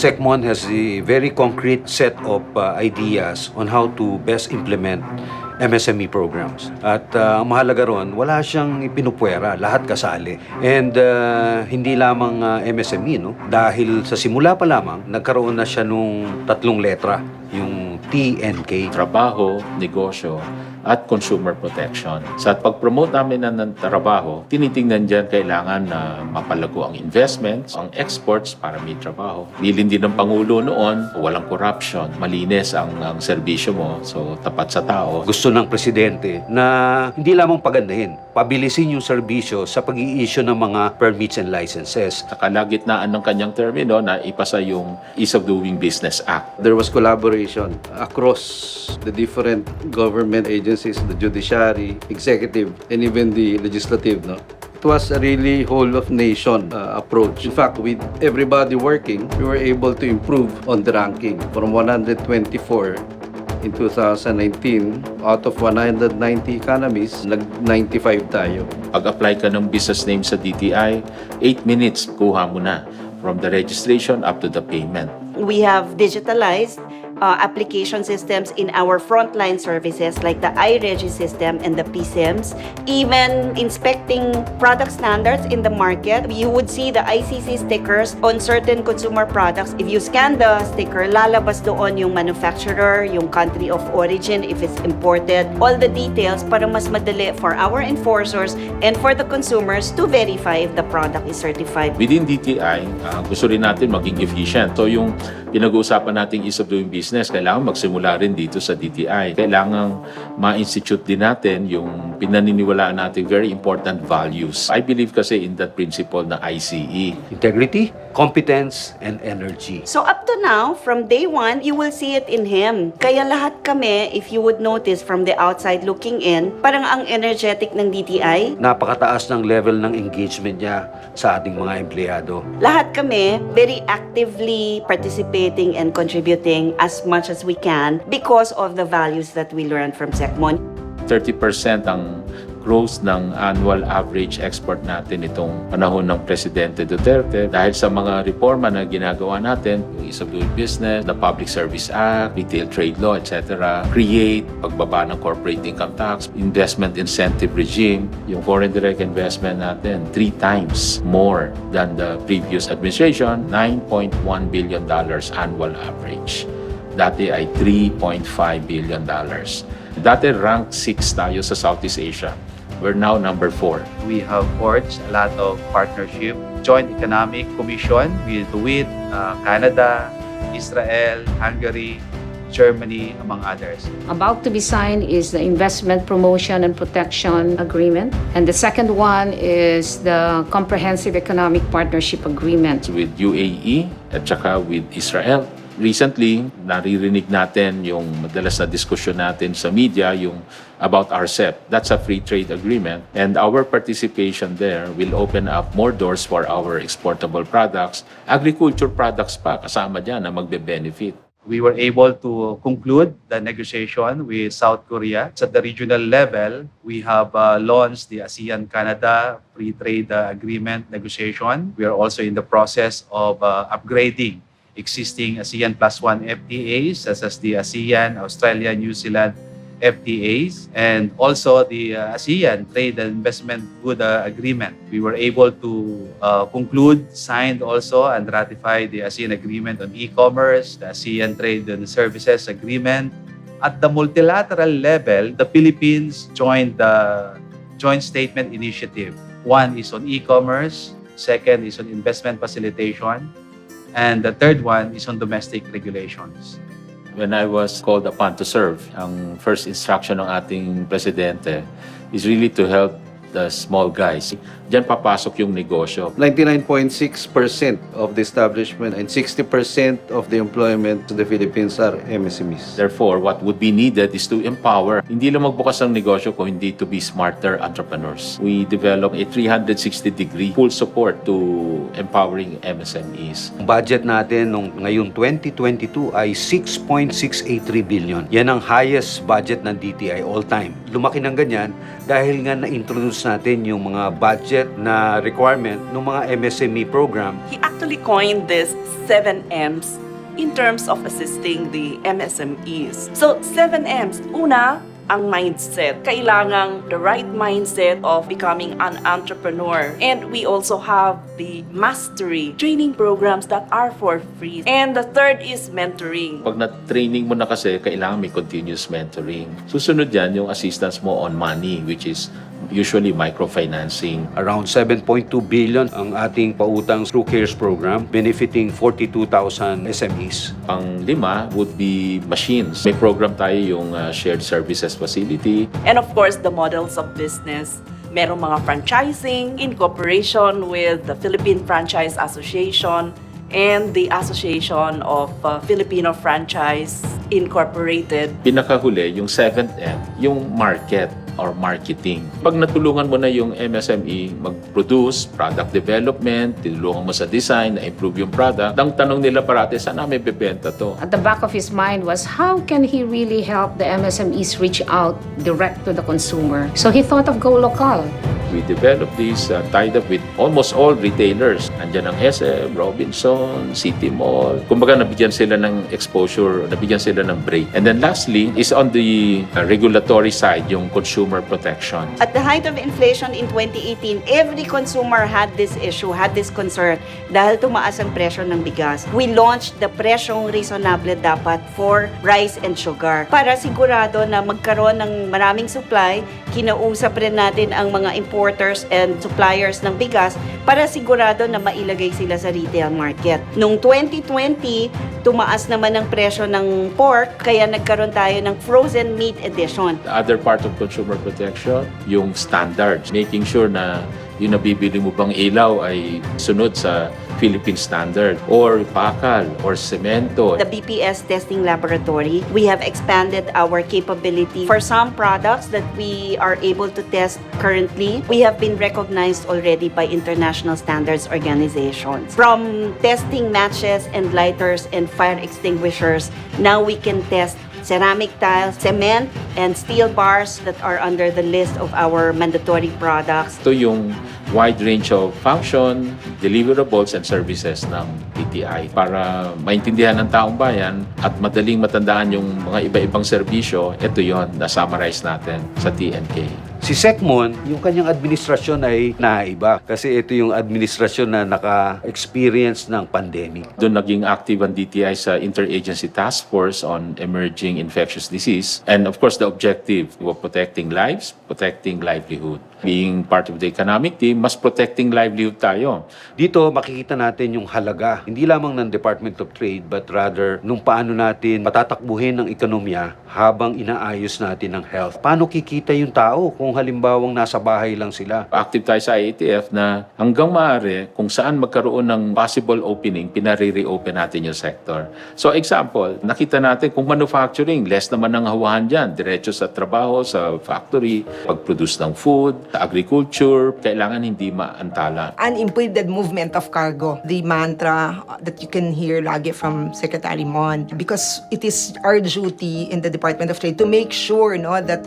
SecMon has a very concrete set of ideas on how to best implement MSME programs. At ang mahalaga ron, wala siyang ipinupwera, lahat kasali. And hindi lamang MSME, no? Dahil sa simula pa lamang, nagkaroon na siya nung 3 letra, yung TNK. Trabaho, negosyo, at consumer protection. Sa pag-promote namin ng trabaho, tinitingnan dyan kailangan na mapalago ang investments, ang exports para may trabaho. Bilin din ng Pangulo noon, walang corruption, malinis ang serbisyo mo, so tapat sa tao. Gusto ng Presidente na hindi lamang pagandahin, pabilisin yung serbisyo sa pag-i-issue ng mga permits and licenses. Sa kalagitnaan ng kanyang termino na ipasa yung Ease of Doing Business Act. There was collaboration across the different government agencies, the judiciary, executive, and even the legislative. No? It was a really whole-of-nation approach. In fact, with everybody working, we were able to improve on the ranking from 124 in 2019. Out of 190 economies, nag-95 tayo. Pag-apply ka ng business name sa DTI, 8 minutes kuha mo na from the registration up to the payment. We have digitalized application systems in our frontline services like the iRegi system and the PSIMs. Even inspecting product standards in the market, you would see the ICC stickers on certain consumer products. If you scan the sticker, lalabas doon yung manufacturer, yung country of origin, if it's imported, all the details para mas madali for our enforcers and for the consumers to verify if the product is certified. Within DTI, gusto rin natin maging efficient. So yung pinag-uusapan nating ease of doing business, kailangan magsimula rin dito sa DTI. Kailangan ma-institute din natin yung pinaniniwalaan natin very important values. I believe kasi in that principle na ICE. Integrity, competence, and energy. So up to now, from day one, you will see it in him. Kaya lahat kami, if you would notice from the outside looking in, parang ang energetic ng DTI. Napakataas ng level ng engagement niya sa ating mga empleyado. Lahat kami very actively participating and contributing as much as we can because of the values that we learned from SecMon. 30% ang growth ng annual average export natin itong panahon ng Presidente Duterte dahil sa mga reforma na ginagawa natin, yung Ease of Doing Business, the Public Service Act, Retail Trade Law, etc. Create, pagbaba ng corporate income tax, investment incentive regime, yung foreign direct investment natin 3 times more than the previous administration, $9.1 billion annual average. Dati ay $3.5 billion. Dati ranked 6 tayo sa Southeast Asia. We're now number 4. We have forged a lot of partnership, joint economic commission with Canada, Israel, Hungary, Germany, among others. About to be signed is the Investment Promotion and Protection Agreement. And the second one is the Comprehensive Economic Partnership Agreement. With UAE at saka with Israel. Recently, naririnig natin yung madalas na diskusyon natin sa media, yung about RCEP. That's a free trade agreement. And our participation there will open up more doors for our exportable products. Agriculture products pa, kasama dyan na magbe-benefit. We were able to conclude the negotiation with South Korea. At the regional level, we have launched the ASEAN-Canada Free Trade Agreement negotiation. We are also in the process of upgrading existing ASEAN Plus 1 FTAs, such as the ASEAN, Australia, New Zealand FTAs, and also the ASEAN Trade and Investment Good Agreement. We were able to conclude, signed also, and ratify the ASEAN Agreement on E-commerce, the ASEAN Trade and Services Agreement. At the multilateral level, the Philippines joined the Joint Statement Initiative. One is on e-commerce, second is on investment facilitation, and the third one is on domestic regulations. When I was called upon to serve, ang first instruction ng ating presidente is really to help the small guys. Diyan papasok yung negosyo. 99.6% of the establishment and 60% of the employment in the Philippines are MSMEs. Therefore, what would be needed is to empower. Hindi lang magbukas ng negosyo kung hindi to be smarter entrepreneurs. We develop a 360-degree full support to empowering MSMEs. Ang budget natin nung ngayong 2022 ay 6.683 billion. Yan ang highest budget ng DTI all time. Lumaki ng ganyan dahil nga na-introduce natin yung mga budget na requirement ng mga MSME program. He actually coined this 7 M's in terms of assisting the MSMEs. So, 7 M's. Una, ang mindset. Kailangang the right mindset of becoming an entrepreneur. And we also have the mastery training programs that are for free. And the third is mentoring. Pag na-training mo na kasi, kailangan may continuous mentoring. Susunod yan yung assistance mo on money, which is usually microfinancing. Around 7.2 billion ang ating pautang through CARES program, benefiting 42,000 SMEs. Pang-lima would be machines. May program tayo yung shared services facility. And of course, the models of business. Merong mga franchising in cooperation with the Philippine Franchise Association and the Association of Filipino Franchise Incorporated. Pinakahuli, yung 7th M, yung market or marketing. Pag natulungan mo na yung MSME mag-produce, product development, tinulungan mo sa design, na-improve yung product, ang tanong nila parati, saan namin bebenta to? At the back of his mind was how can he really help the MSMEs reach out direct to the consumer? So he thought of Go Local. We developed this tied up with almost all retailers. Nandiyan ang SM, Robinson, City Mall. Kumbaga, nabigyan sila ng exposure, nabigyan sila ng break. And then lastly, is on the regulatory side, yung consumer protection. At the height of inflation in 2018, every consumer had this issue, had this concern dahil tumaas ang presyo ng bigas. We launched the presyong reasonable dapat for rice and sugar. Para sigurado na magkaroon ng maraming supply, kinausap rin natin ang mga importers and suppliers ng bigas para sigurado na mailagay sila sa retail market. Noong 2020, tumaas naman ang presyo ng pork, kaya nagkaroon tayo ng frozen meat edition. The other part of consumer protection, yung standards. Making sure na yung nabibili mo bang ilaw ay sunod sa Philippine standard or bakal or semento. The BPS testing laboratory, we have expanded our capability for some products that we are able to test currently. We have been recognized already by international standards organizations. From testing matches and lighters and fire extinguishers, now we can test ceramic tiles, cement, and steel bars that are under the list of our mandatory products. Ito yung wide range of function, deliverables, and services ng DTI para maintindihan ng taong bayan at madaling matandaan yung mga iba-ibang serbisyo. Ito yon na-summarize natin sa TNK. Si Secmon, yung kanyang administrasyon ay naiba kasi ito yung administrasyon na naka-experience ng pandemic. Doon naging active ang DTI sa Interagency Task Force on Emerging Infectious Disease. And of course, the objective of protecting lives, protecting livelihood. Being part of the economic team, mas protecting livelihood tayo. Dito makikita natin yung halaga, hindi lamang ng Department of Trade but rather nung paano natin patatakbuhin ng ekonomiya habang inaayos natin ang health. Paano kikita yung tao kung halimbawang nasa bahay lang sila? Active tayo sa IATF na hanggang maaari kung saan magkaroon ng possible opening, pinare-reopen natin yung sector. So example, nakita natin kung manufacturing, less naman ang hawahan dyan. Diretso sa trabaho, sa factory, pag-produce ng food, sa agriculture, kailangan hindi maantala. Unimpeded movement of cargo, the mantra that you can hear lagi from Secretary Mon, because it is our duty in the Department of Trade to make sure that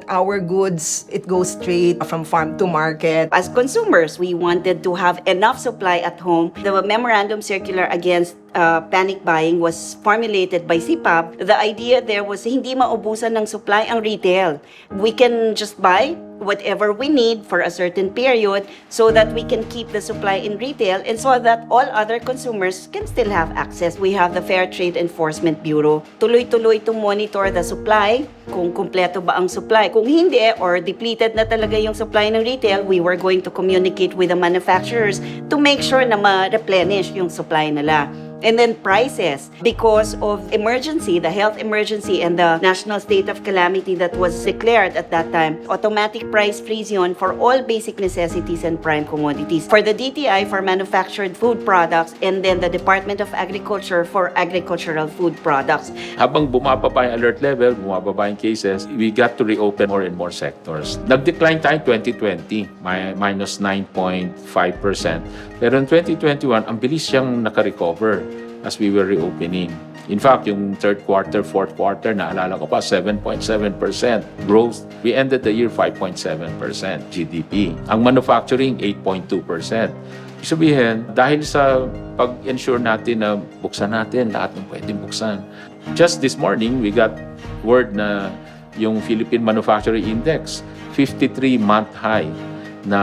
our goods, it goes straight from farm to market. As consumers, we wanted to have enough supply at home. The memorandum circular against panic buying was formulated by CPAB. The idea there was hindi maubusan ng supply ang retail. We can just buy whatever we need for a certain period so that we can keep the supply in retail and so that all other consumers can still have access. We have the Fair Trade Enforcement Bureau. Tuloy-tuloy to monitor the supply, kung kumpleto ba ang supply. Kung hindi or depleted na talaga yung supply ng retail, we were going to communicate with the manufacturers to make sure na ma-replenish yung supply nila. And then prices, because of emergency, the health emergency and the national state of calamity that was declared at that time, automatic price freeze yun for all basic necessities and prime commodities. For the DTI, for manufactured food products, and then the Department of Agriculture for agricultural food products. Habang bumababa yung alert level, bumababa yung cases, we got to reopen more and more sectors. Nag-decline tayo 2020, minus 9.5%. Pero in 2021, ang bilis siyang naka-recover as we were reopening. In fact, yung third quarter, fourth quarter, naalala ko pa, 7.7% growth. We ended the year 5.7% GDP. Ang manufacturing, 8.2%. Ibig sabihin, dahil sa pag-ensure natin na buksan natin lahat ng pwedeng buksan. Just this morning, we got word na yung Philippine Manufacturing Index, 53-month high na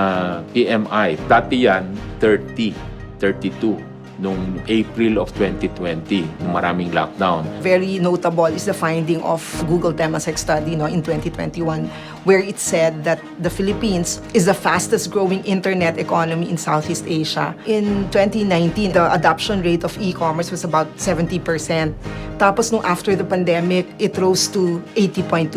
PMI. Dati yan, 32 noong April of 2020, nung maraming lockdown. Very notable is the finding of Google Temasek study in 2021, where it said that the Philippines is the fastest growing internet economy in Southeast Asia. In 2019, the adoption rate of e-commerce was about 70%. Tapos nung after the pandemic, it rose to 80.2%.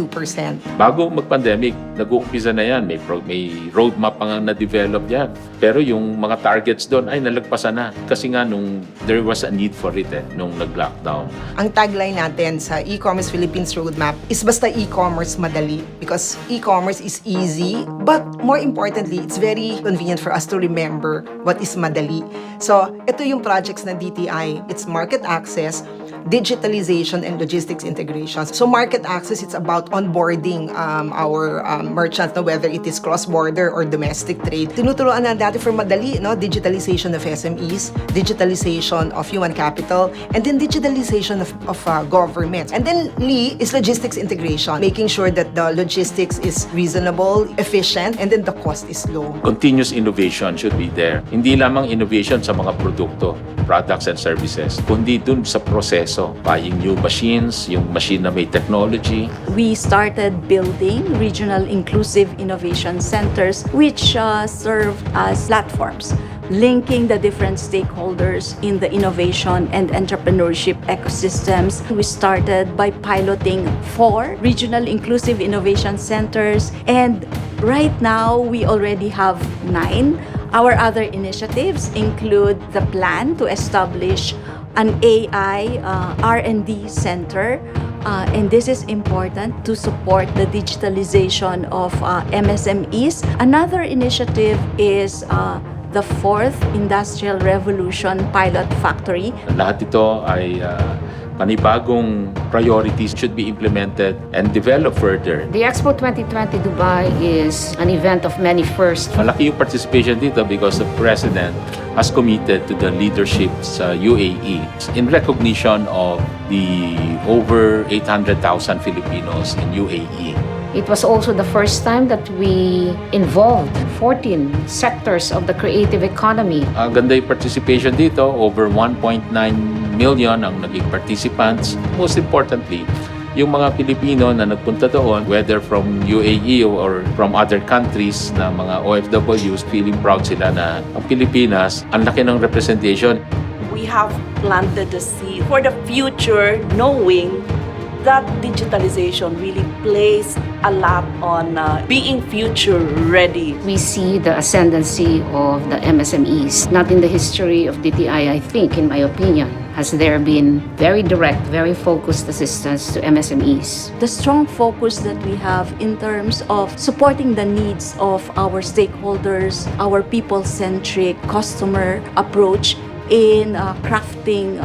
Bago mag-pandemic, nag-uumpisa na yan. May roadmap pa nga na-develop yan. Pero yung mga targets doon ay nalagpasan na. Kasi nga nung there was a need for it nung nag-lockdown. Ang tagline natin sa e-commerce Philippines roadmap is basta e-commerce madali, because e-commerce is easy, but more importantly, it's very convenient for us to remember what is madali. So, ito yung projects na DTI. It's market access, digitalization, and logistics integration. So, market access, it's about onboarding our merchants, whether it is cross-border or domestic trade. Tinuturuan na dati for madali, digitalization of SMEs, digitalization of human capital, and then digitalization of governments. And then Lee is logistics integration, making sure that the logistics is reasonable, efficient, and then the cost is low. Continuous innovation should be there. Hindi lamang innovation sa mga produkto, products and services, kundi dun sa proseso, buying new machines, yung machine na may technology. We started building regional inclusive innovation centers which serve as platforms, linking the different stakeholders in the innovation and entrepreneurship ecosystems. We started by piloting 4 regional inclusive innovation centers, and right now we already have 9. Our other initiatives include the plan to establish an AI R&D center, and this is important to support the digitalization of MSMEs. Another initiative is the 4th Industrial Revolution Pilot Factory. Lahat ito ay panibagong priorities should be implemented and developed further. The Expo 2020 Dubai is an event of many firsts. Malaki yung participation dito because the President has committed to the leadership sa UAE in recognition of the over 800,000 Filipinos in UAE. It was also the first time that we involved 14 sectors of the creative economy. Ang ganda yung participation dito, over 1.9 million ang naging participants. Most importantly, yung mga Pilipino na nagpunta doon, whether from UAE or from other countries na mga OFWs, feeling proud sila na ang Pilipinas, ang laki ng representation. We have planted the seed for the future, knowing that digitalization really plays a lot on being future ready. We see the ascendancy of the MSMEs. Not in the history of DTI, I think, in my opinion, has there been very direct, very focused assistance to MSMEs. The strong focus that we have in terms of supporting the needs of our stakeholders, our people-centric customer approach in crafting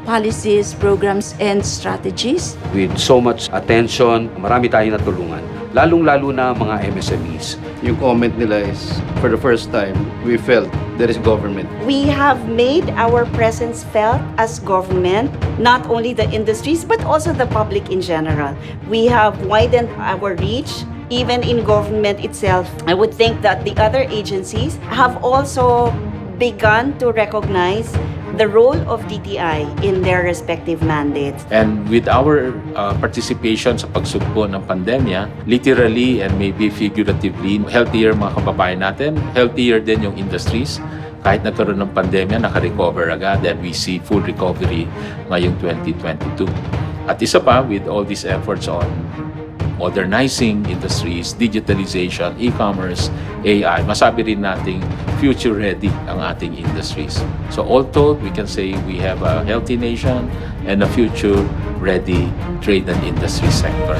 policies, programs, and strategies. With so much attention, marami tayong natulungan, lalong-lalo na mga MSMEs. Yung comment nila is, for the first time, we felt there is government. We have made our presence felt as government, not only the industries, but also the public in general. We have widened our reach, even in government itself. I would think that the other agencies have also begun to recognize the role of DTI in their respective mandates. And with our participation sa pagsugpo ng pandemya, literally and maybe figuratively, healthier mga kababayan natin, healthier din yung industries. Kahit nagkaroon ng pandemya, naka-recover agad, and we see full recovery ngayong 2022. At isa pa, with all these efforts on modernizing industries, digitalization, e-commerce, AI, masabi rin nating future-ready ang ating industries. So all told, we can say we have a healthy nation and a future-ready trade and industry sector.